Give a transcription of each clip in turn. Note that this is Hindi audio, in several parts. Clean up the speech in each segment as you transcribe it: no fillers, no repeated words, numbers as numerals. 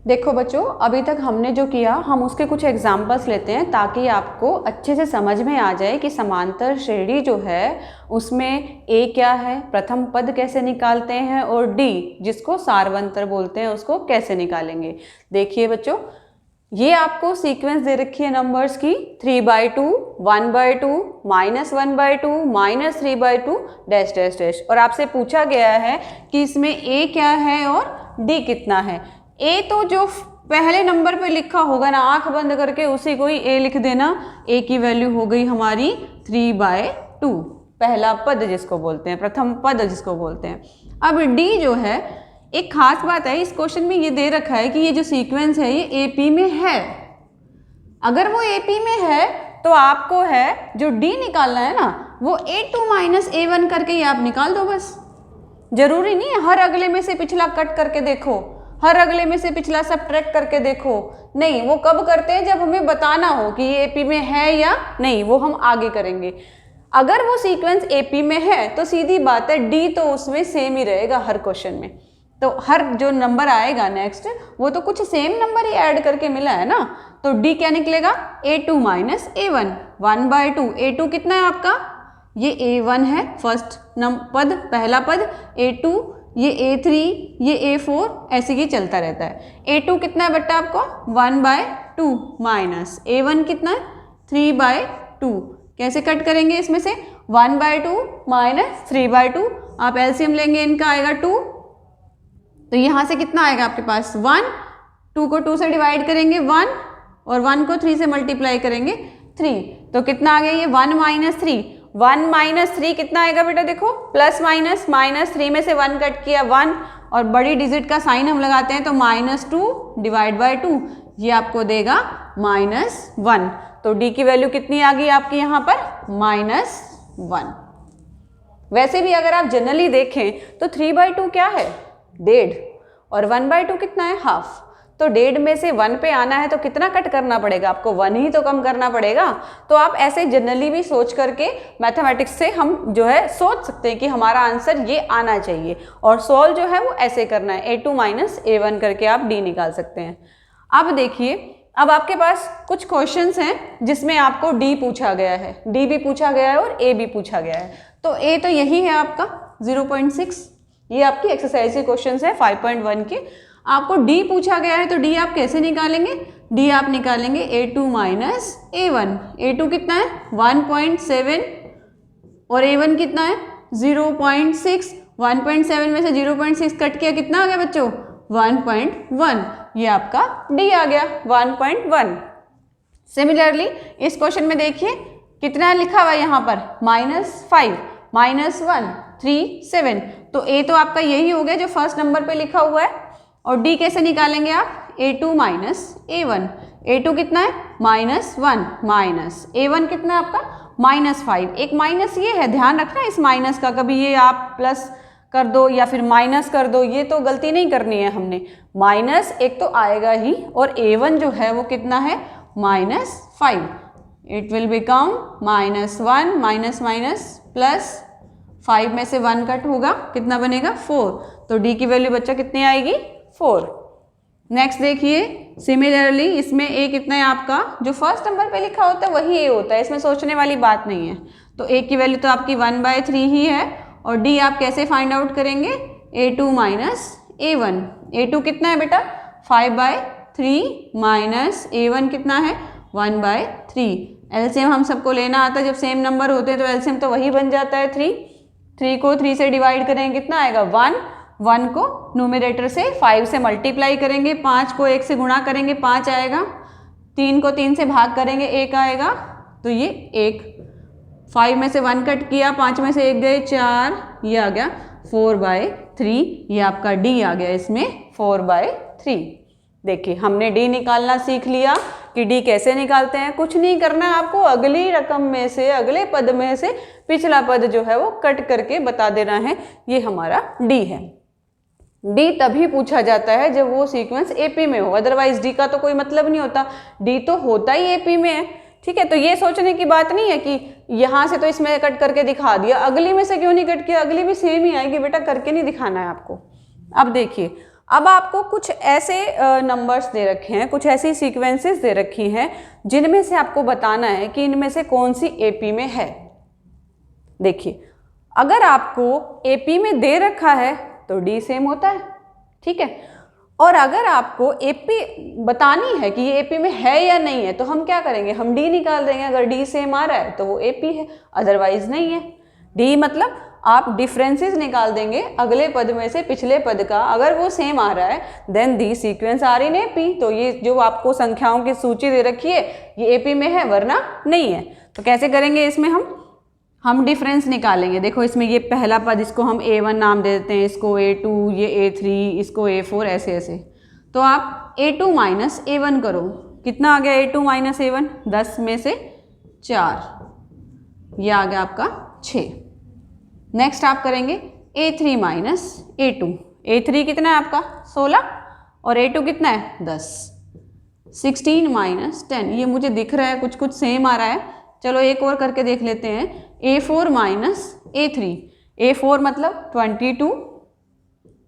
देखो बच्चों, अभी तक हमने जो किया हम उसके कुछ एग्जाम्पल्स लेते हैं ताकि आपको अच्छे से समझ में आ जाए कि समांतर श्रेणी जो है उसमें ए क्या है, प्रथम पद कैसे निकालते हैं, और डी जिसको सारवंतर बोलते हैं उसको कैसे निकालेंगे। देखिए बच्चों, ये आपको सीक्वेंस दे रखी है नंबर्स की 3/2, 1/2, -1/2, -3/2, डैश डैश डैश, और आपसे पूछा गया है कि इसमें ए क्या है और डी कितना है। ए तो जो पहले नंबर पे लिखा होगा ना, आंख बंद करके उसी को ही ए लिख देना। ए की वैल्यू हो गई हमारी 3/2, पहला पद जिसको बोलते हैं, प्रथम पद जिसको बोलते हैं। अब डी जो है, एक खास बात है इस क्वेश्चन में ये दे रखा है कि ये जो सीक्वेंस है ये एपी में है। अगर वो एपी में है तो आपको है जो डी निकालना है ना, वो A2 - A1 करके ही आप निकाल दो बस। जरूरी नहीं है हर अगले में से पिछला कट करके देखो, हर अगले में से पिछला सब्ट्रैक्ट करके देखो, नहीं। वो कब करते हैं? जब हमें बताना हो कि ये एपी में है या नहीं, वो हम आगे करेंगे। अगर वो सीक्वेंस एपी में है तो सीधी बात है डी तो उसमें सेम ही रहेगा हर क्वेश्चन में। तो हर जो नंबर आएगा नेक्स्ट वो तो कुछ सेम नंबर ही ऐड करके मिला है ना, तो डी क्या निकलेगा? A2 - A1, 1/2। A2 कितना है आपका? ये A1 है, फर्स्ट पद, पहला पद। A2, ये A3, ये A4, ऐसे ही चलता रहता है। A2 कितना है बेटा आपको? 1/2 माइनस A1 कितना है? 3/2। कैसे कट करेंगे इसमें से? 1/2 - 3/2, आप एलसीएम लेंगे इनका आएगा 2, तो यहाँ से कितना आएगा आपके पास? 1। 2 को 2 से डिवाइड करेंगे 1, और 1 को 3 से मल्टीप्लाई करेंगे 3, तो कितना आ गया ये? 1 - 3। 1 - 3 कितना आएगा बेटा? देखो प्लस माइनस, -3 में से 1 कट किया 1, और बड़ी डिजिट का साइन हम लगाते हैं तो -2 / 2, ये आपको देगा -1। तो डी की वैल्यू कितनी आ गई आपकी यहाँ पर? -1। वैसे भी अगर आप जनरली देखें तो 3/2 क्या है? 1.5, और 1/2 कितना है? हाफ। तो 1.5 में से 1 पे आना है तो कितना कट करना पड़ेगा आपको? 1 ही तो कम करना पड़ेगा। तो आप ऐसे जनरली भी सोच करके मैथमेटिक्स से हम जो है सोच सकते हैं कि हमारा आंसर ये आना चाहिए, और सॉल्व जो है वो ऐसे करना है, A2 - A1 करके आप डी निकाल सकते हैं। अब देखिए, अब आपके पास कुछ क्वेश्चंस हैं जिसमें आपको डी पूछा गया है, डी भी पूछा गया है और ए भी पूछा गया है। तो ए तो यही है आपका 0.6, ये आपकी एक्सरसाइज के क्वेश्चंस है 5.1 के। आपको डी पूछा गया है तो डी आप कैसे निकालेंगे? डी आप निकालेंगे A2 - A1। A2 कितना है? 1.7, और A1 कितना है? 0.6। 1.7 में से 0.6 कट किया, कितना आ गया बच्चों? 1.1। ये आपका डी आ गया 1.1। सिमिलरली इस क्वेश्चन में देखिए कितना लिखा हुआ है यहाँ पर? -5, -1, 3, 7। तो ए तो आपका यही हो गया जो फर्स्ट नंबर पे लिखा हुआ है, और डी कैसे निकालेंगे आप? A2 - A1। A2 कितना है? -1, माइनस A1 कितना है आपका? -5। एक माइनस ये है, ध्यान रखना इस माइनस का, कभी ये आप प्लस कर दो या फिर माइनस कर दो, ये तो गलती नहीं करनी है हमने। माइनस एक तो आएगा ही, और A1 जो है वो कितना है? -5। It will become -1 minus plus 5 में से 1 कट होगा, कितना बनेगा? 4। तो डी की वैल्यू बच्चा कितनी आएगी? 4। नेक्स्ट देखिए, सिमिलरली इसमें ए कितना है आपका? जो फर्स्ट नंबर पे लिखा होता है वही ए होता है, इसमें सोचने वाली बात नहीं है। तो ए की वैल्यू तो आपकी 1/3 ही है, और डी आप कैसे फाइंड आउट करेंगे? A2 - A1। A2 कितना है बेटा? 5/3 माइनस A1 कितना है? 1/3। एलसीएम हम सबको लेना आता है, जब सेम नंबर होते हैं तो एलसीएम तो वही बन जाता है 3। 3 को 3 से डिवाइड करेंगे, कितना आएगा? 1। 1 को न्यूमरेटर से 5 से मल्टीप्लाई करेंगे, 5 को 1 से गुणा करेंगे, 5 आएगा। 3 को 3 से भाग करेंगे, 1 आएगा, तो ये 1। 5 में से 1 कट किया, 5 में से 1 गए 4, ये आ गया 4/3। ये आपका डी आ गया इसमें 4/3। देखिए हमने डी निकालना सीख लिया कि डी कैसे निकालते हैं। कुछ नहीं करना है आपको, अगली रकम में से, अगले पद में से पिछला पद जो है वो कट करके बता देना है, ये हमारा डी है। डी तभी पूछा जाता है जब वो सीक्वेंस एपी में हो, अदरवाइज डी का तो कोई मतलब नहीं होता। डी तो होता ही एपी में है, ठीक है। तो ये सोचने की बात नहीं है कि यहाँ से तो इसमें कट करके दिखा दिया, अगली में से क्यों नहीं कट किया? अगली भी सेम ही आएगी बेटा, करके नहीं दिखाना है आपको। अब देखिए, अब आपको कुछ ऐसे नंबर्स दे रखे हैं, कुछ ऐसी सीक्वेंसेस दे रखी हैं जिनमें से आपको बताना है कि इनमें से कौन सी एपी में है। देखिए, अगर आपको एपी में दे रखा है तो डी सेम होता है, ठीक है। और अगर आपको एपी बतानी है कि ये एपी में है या नहीं है तो हम क्या करेंगे, हम डी निकाल देंगे। अगर डी सेम आ रहा है तो वो एपी है, अदरवाइज नहीं है। डी मतलब आप डिफरेंसेस निकाल देंगे अगले पद में से पिछले पद का, अगर वो सेम आ रहा है then the sequence are in AP. तो ये जो आपको संख्याओं की सूची दे रखी है ये एपी में है, वरना नहीं है। तो कैसे करेंगे, इसमें हम डिफरेंस निकालेंगे। देखो इसमें ये पहला पद, इसको हम A1 नाम दे देते हैं, इसको A2, ये A3, इसको A4, ऐसे ऐसे। तो आप A2 माइनस A1 करो, कितना आ गया A2 माइनस A1, 10 में से 4, ये आ गया आपका 6। नेक्स्ट आप करेंगे A3 माइनस A2, A3 कितना है आपका 16 और A2 कितना है 10, 16 माइनस 10, ये मुझे दिख रहा है कुछ कुछ सेम आ रहा है। चलो एक और करके देख लेते हैं, A4 माइनस A3, A4 मतलब 22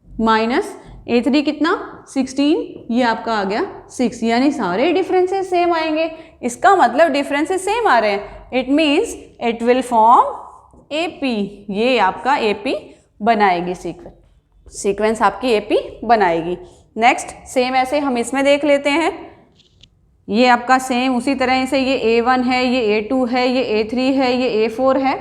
माइनस A3 कितना 16, ये आपका आ गया 6, यानी सारे डिफरेंसेस सेम आएंगे। इसका मतलब डिफरेंसेस सेम आ रहे हैं, it means it will form AP, ये आपका AP बनाएगी, सीक्वेंस आपकी AP बनाएगी। नेक्स्ट सेम ऐसे हम इसमें देख लेते हैं, ये आपका सेम उसी तरह से ये A1 है, ये A2 है, ये A3 है, ये A4 है।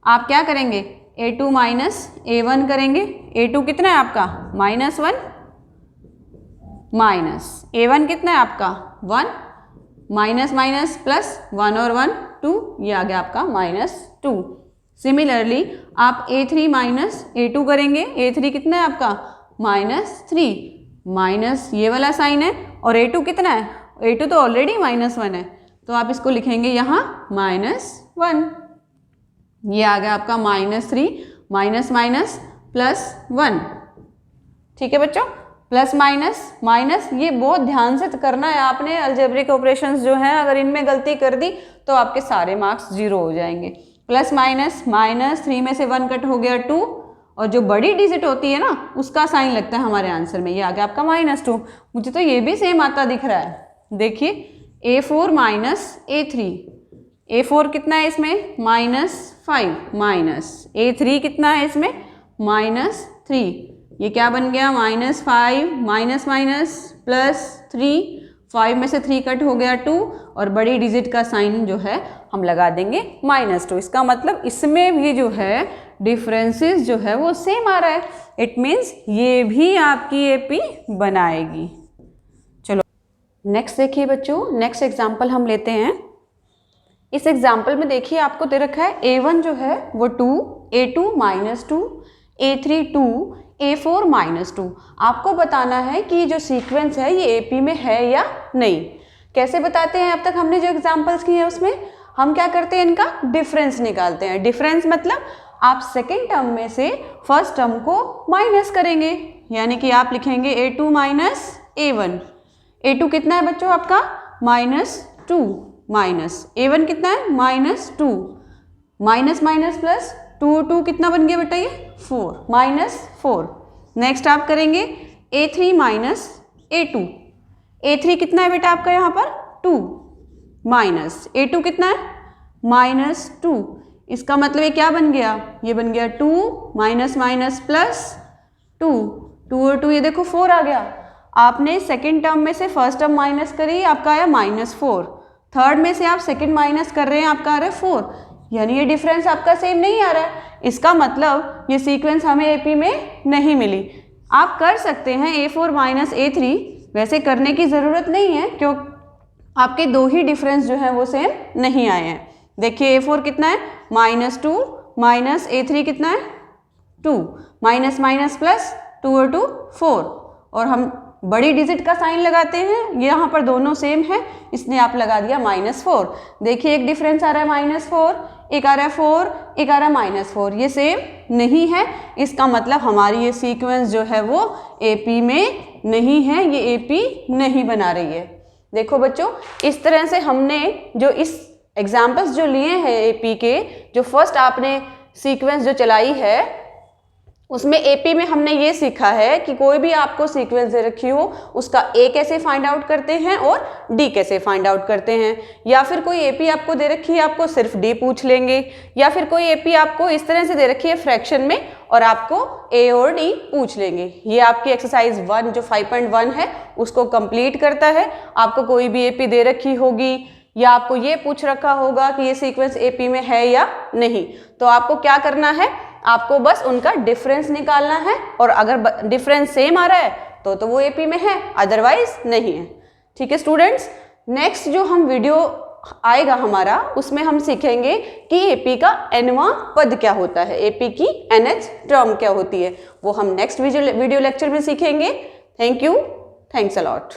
आप क्या करेंगे, A2 माइनस A1 करेंगे। A2 कितना है आपका -1, माइनस A1 कितना है आपका 1, माइनस माइनस प्लस 1 और 1 2, ये आ गया आपका -2। सिमिलरली आप A3 माइनस A2 करेंगे, A3 कितना है आपका -3, माइनस ये वाला साइन है, और A2 कितना है, A2 तो ऑलरेडी -1 है, तो आप इसको लिखेंगे यहाँ -1, ये आ गया आपका -3, माइनस माइनस प्लस 1। ठीक है बच्चों, प्लस माइनस माइनस, ये बहुत ध्यान से करना है आपने। अलजेब्रिक ऑपरेशंस जो हैं अगर इनमें गलती कर दी तो आपके सारे मार्क्स 0 हो जाएंगे। प्लस माइनस, -3 में से 1 कट हो गया 2, और जो बड़ी डिजिट होती है ना उसका साइन लगता है हमारे आंसर में, ये आ गया आपका -2। मुझे तो ये भी सेम आता दिख रहा है, देखिए A4 माइनस A3, A4 कितना है इसमें -5, माइनस A3 कितना है इसमें -3, ये क्या बन गया -5 माइनस माइनस प्लस 3, 5 में से 3 कट हो गया 2, और बड़ी डिजिट का साइन जो है हम लगा देंगे -2। इसका मतलब इसमें भी जो है डिफरेंसेस जो है वो सेम आ रहा है, इट मीन्स ये भी आपकी एपी बनाएगी। चलो नेक्स्ट देखिए बच्चों, नेक्स्ट एग्जाम्पल हम लेते हैं। इस एग्जाम्पल में देखिए आपको दे रखा है A1 जो है वो 2, A2 -2, A3 2, A4 -2। आपको बताना है कि जो सीक्वेंस है ये एपी में है या नहीं। कैसे बताते हैं, अब तक हमने जो एग्जाम्पल्स किए हैं उसमें हम क्या करते हैं, इनका डिफरेंस निकालते हैं। डिफरेंस मतलब आप सेकेंड टर्म में से फर्स्ट टर्म को माइनस करेंगे, यानी कि आप लिखेंगे A2 माइनस A1। A2 कितना है बच्चों आपका -2, माइनस A1 कितना है -2, माइनस माइनस प्लस 2 कितना बन गया बेटा ये 4, -4। नेक्स्ट आप करेंगे A3 माइनस A2, A3 कितना है बेटा आपका यहाँ पर 2, माइनस A2 कितना है -2। इसका मतलब ये क्या बन गया, ये बन गया 2 माइनस माइनस प्लस 2, 2 और 2 ये देखो 4 आ गया। आपने सेकेंड टर्म में से फर्स्ट टर्म माइनस करी, आपका आया -4, थर्ड में से आप सेकेंड माइनस कर रहे हैं, आपका आ रहा है 4, यानी ये डिफरेंस आपका सेम नहीं आ रहा है। इसका मतलब ये सीक्वेंस हमें एपी में नहीं मिली। आप कर सकते हैं A4 माइनस A3, वैसे करने की ज़रूरत नहीं है क्यों, आपके दो ही डिफरेंस जो है वो सेम नहीं आए हैं। देखिए A4 कितना है -2, माइनस A3 कितना है 2, माइनस माइनस प्लस 2 और 2 4, और हम बड़ी डिजिट का साइन लगाते हैं, यहाँ पर दोनों सेम है इसलिए आप लगा दिया -4। देखिए एक डिफरेंस आ रहा है -4, एक आ रहा है 4, एक आ रहा है -4, ये सेम नहीं है। इसका मतलब हमारी ये सीक्वेंस जो है वो एपी में नहीं है, ये एपी नहीं बना रही है। देखो बच्चों, इस तरह से हमने जो इस एग्जाम्पल्स जो लिए हैं एपी के, जो फर्स्ट आपने सीक्वेंस जो चलाई है उसमें एपी में हमने ये सीखा है कि कोई भी आपको सीक्वेंस दे रखी हो उसका ए कैसे फाइंड आउट करते हैं और डी कैसे फाइंड आउट करते हैं, या फिर कोई एपी आपको दे रखी है आपको सिर्फ डी पूछ लेंगे, या फिर कोई एपी आपको इस तरह से दे रखी है फ्रैक्शन में और आपको ए और डी पूछ लेंगे। ये आपकी एक्सरसाइज 1 जो 5.1 है उसको कंप्लीट करता है। आपको कोई भी एपी दे रखी होगी या आपको ये पूछ रखा होगा कि ये सीक्वेंस एपी में है या नहीं, तो आपको क्या करना है, आपको बस उनका डिफरेंस निकालना है और अगर डिफरेंस सेम आ रहा है तो वो एपी में है, अदरवाइज नहीं है। ठीक है स्टूडेंट्स, नेक्स्ट जो हम वीडियो आएगा हमारा उसमें हम सीखेंगे कि एपी का nवां पद क्या होता है, एपी की nth टर्म क्या होती है, वो हम नेक्स्ट वीडियो लेक्चर में सीखेंगे। Thank you, thanks a lot.